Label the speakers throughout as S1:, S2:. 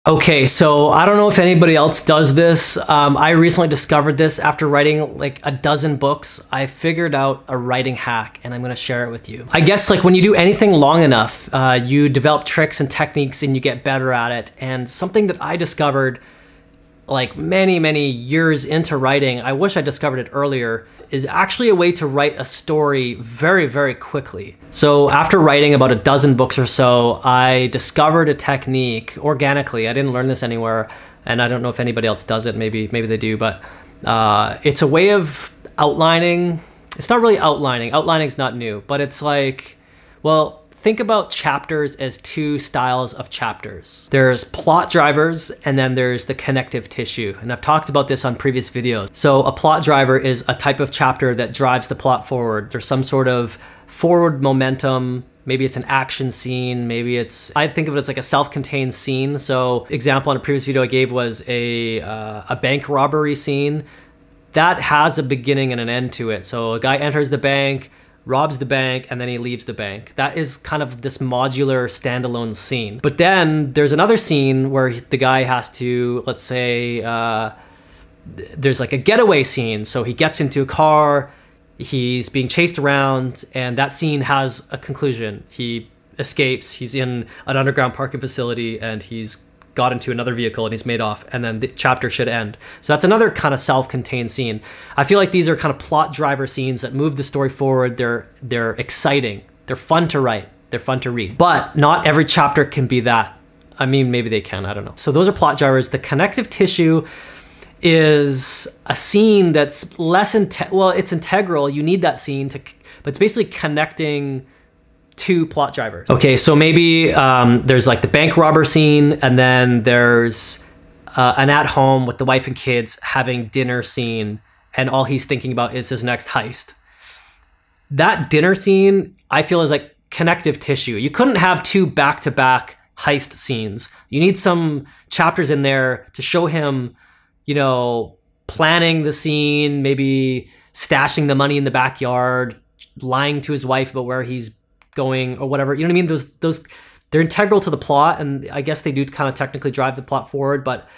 S1: Okay, so I don't know if anybody else does this. I recently discovered this after writing like a dozen books. I figured out a writing hack and I'm gonna share it with you. I guess like when you do anything long enough, you develop tricks and techniques and you get better at it. And something that I discovered like many years into writing, I wish I discovered it earlier, is actually a way to write a story very quickly. So after writing about a dozen books or so, I discovered a technique organically. I didn't learn this anywhere, and I don't know if anybody else does it. Maybe they do, but it's a way of outlining. It's not really outlining. Outlining's not new, but it's like, well, think about chapters as two styles of chapters. There's plot drivers and then there's the connective tissue. And I've talked about this on previous videos. So a plot driver is a type of chapter that drives the plot forward. There's some sort of forward momentum. Maybe it's an action scene. Maybe it's, I think of it as like a self-contained scene. So example on a previous video I gave was a bank robbery scene. That has a beginning and an end to it. So a guy enters the bank, robs the bank, and then he leaves the bank. That is kind of this modular standalone scene. But then there's another scene where the guy has to, let's say, there's like a getaway scene. So he gets into a car, he's being chased around, and that scene has a conclusion. He escapes, he's in an underground parking facility, and he's got into another vehicle and he's made off, and then the chapter should end. So that's another kind of self-contained scene. I feel like these are kind of plot driver scenes that move the story forward. They're exciting. They're fun to write. They're fun to read. But not every chapter can be that. I mean, maybe they can, I don't know. So those are plot drivers. The connective tissue is a scene that's less, well, it's integral. You need that scene to, but it's basically connecting two plot drivers. Okay, so maybe there's like the bank robber scene, and then there's an at home with the wife and kids having dinner scene, and all he's thinking about is his next heist. That dinner scene, I feel, is like connective tissue. You couldn't have two back-to-back heist scenes. You need some chapters in there to show him, you know, planning the scene, maybe stashing the money in the backyard, lying to his wife about where he's going or whatever, you know what I mean? Those they're integral to the plot, and I guess they do kind of technically drive the plot forward, but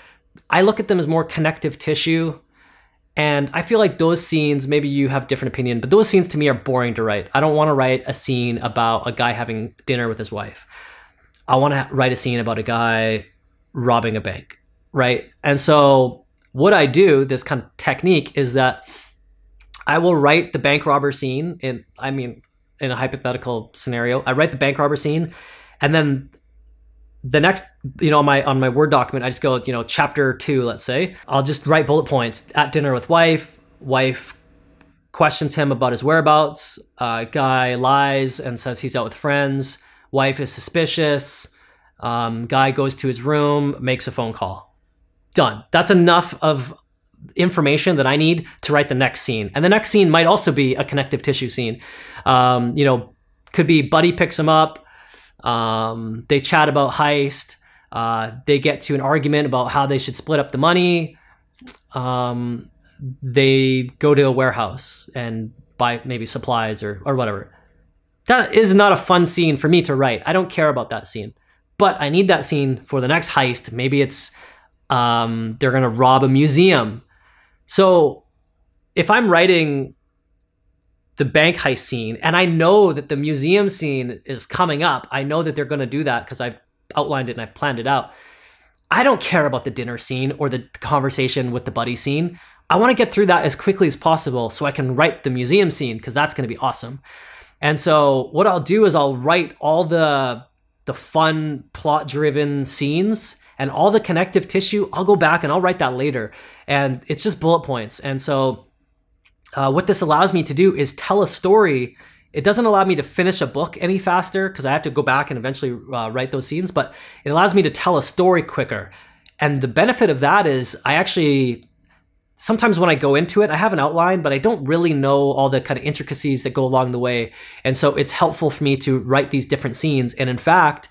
S1: I look at them as more connective tissue. And I feel like those scenes, maybe you have different opinion, but those scenes to me are boring to write. I don't want to write a scene about a guy having dinner with his wife. I want to write a scene about a guy robbing a bank, right? And so what I do, this kind of technique, is that I will write the bank robber scene in a hypothetical scenario. I write the bank robber scene, and then the next, you know, on my Word document, I just go, you know, chapter 2, let's say. I'll just write bullet points. At dinner with wife. Wife questions him about his whereabouts. Guy lies and says he's out with friends. Wife is suspicious. Guy goes to his room, makes a phone call. Done. That's enough of information that I need to write the next scene. And the next scene might also be a connective tissue scene. You know, could be buddy picks him up. They chat about heist. They get to an argument about how they should split up the money. They go to a warehouse and buy maybe supplies or whatever. That is not a fun scene for me to write. I don't care about that scene, but I need that scene for the next heist. Maybe it's they're gonna rob a museum. So if I'm writing the bank heist scene and I know that the museum scene is coming up, I know that they're gonna do that because I've outlined it and I've planned it out. I don't care about the dinner scene or the conversation with the buddy scene. I wanna get through that as quickly as possible so I can write the museum scene, because that's gonna be awesome. And so what I'll do is I'll write all the fun plot-driven scenes, and all the connective tissue, I'll go back and I'll write that later. And it's just bullet points. And so what this allows me to do is tell a story. It doesn't allow me to finish a book any faster because I have to go back and eventually write those scenes, but it allows me to tell a story quicker. And the benefit of that is I actually, sometimes when I go into it, I have an outline, but I don't really know all the kind of intricacies that go along the way. And so it's helpful for me to write these different scenes. And in fact,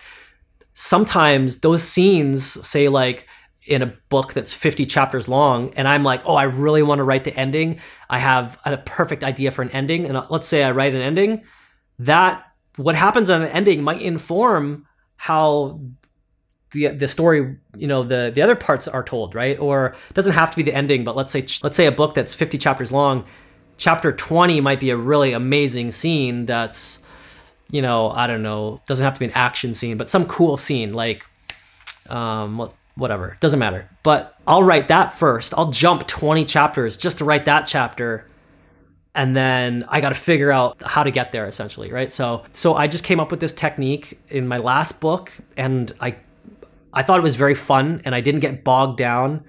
S1: sometimes those scenes, say like in a book that's 50 chapters long, and I'm like, oh, I really want to write the ending. I have a perfect idea for an ending. And let's say I write an ending, that what happens on an ending might inform how the story, you know, the other parts are told, right? Or it doesn't have to be the ending, but let's say a book that's 50 chapters long, chapter 20 might be a really amazing scene that's, you know, I don't know, doesn't have to be an action scene, but some cool scene, like whatever, doesn't matter. But I'll write that first. I'll jump 20 chapters just to write that chapter, and then I got to figure out how to get there, essentially, right? So I just came up with this technique in my last book, and I thought it was very fun, and I didn't get bogged down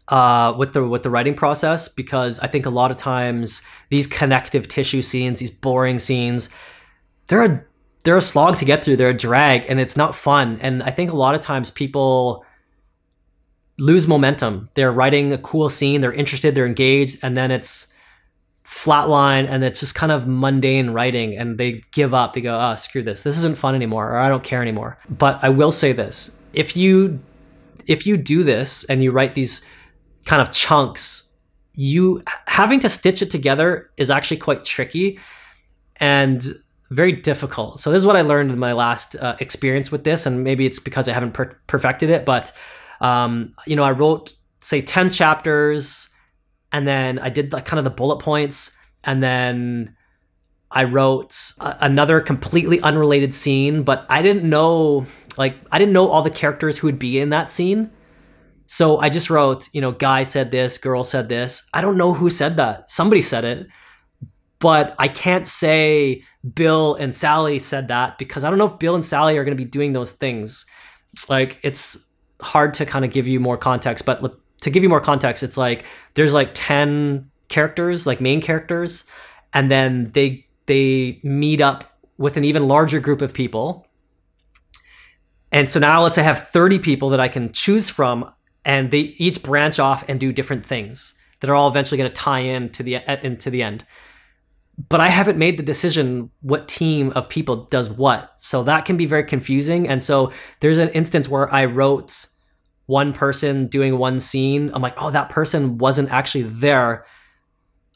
S1: with the writing process, because I think a lot of times these connective tissue scenes, these boring scenes, they're a slog to get through. They're a drag, and it's not fun. And I think a lot of times people lose momentum. They're writing a cool scene, they're interested, they're engaged, and then it's flatline, and it's just kind of mundane writing, and they give up. They go, oh, screw this isn't fun anymore, or I don't care anymore. But I will say this, if you do this and you write these kind of chunks, you having to stitch it together is actually quite tricky and very difficult. So this is what I learned in my last experience with this, and maybe it's because I haven't perfected it, but you know, I wrote, say, 10 chapters, and then I did like kind of the bullet points, and then I wrote another completely unrelated scene, but I didn't know all the characters who would be in that scene. So I just wrote, you know, guy said this, girl said this. I don't know who said that. Somebody said it, but I can't say Bill and Sally said that, because I don't know if Bill and Sally are going to be doing those things. Like, it's hard to kind of give you more context, but to give you more context, it's like there's like 10 characters, like main characters, and then they meet up with an even larger group of people. And so now let's say I have 30 people that I can choose from, and they each branch off and do different things that are all eventually going to tie into the end. But I haven't made the decision what team of people does what. So that can be very confusing. And so there's an instance where I wrote one person doing one scene. I'm like, oh, that person wasn't actually there,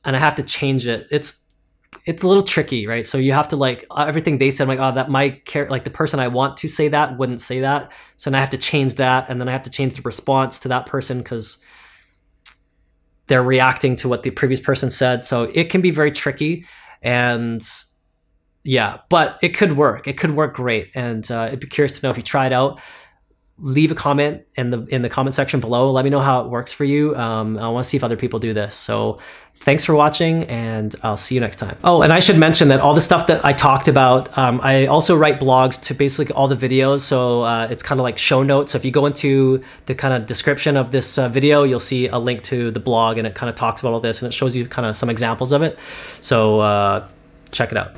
S1: and I have to change it. It's a little tricky, right? So you have to, like, everything they said, I'm like, oh, that like the person I want to say that wouldn't say that. So now I have to change that, and then I have to change the response to that person because they're reacting to what the previous person said. So it can be very tricky, and yeah, but it could work. It could work great, and I'd be curious to know if you try it out. Leave a comment in the comment section below. Let me know how it works for you. I want to see if other people do this. So thanks for watching, and I'll see you next time. Oh, and I should mention that all the stuff that I talked about, I also write blogs to basically all the videos. So it's kind of like show notes. So if you go into the kind of description of this video, you'll see a link to the blog, and it kind of talks about all this, and it shows you kind of some examples of it. So check it out.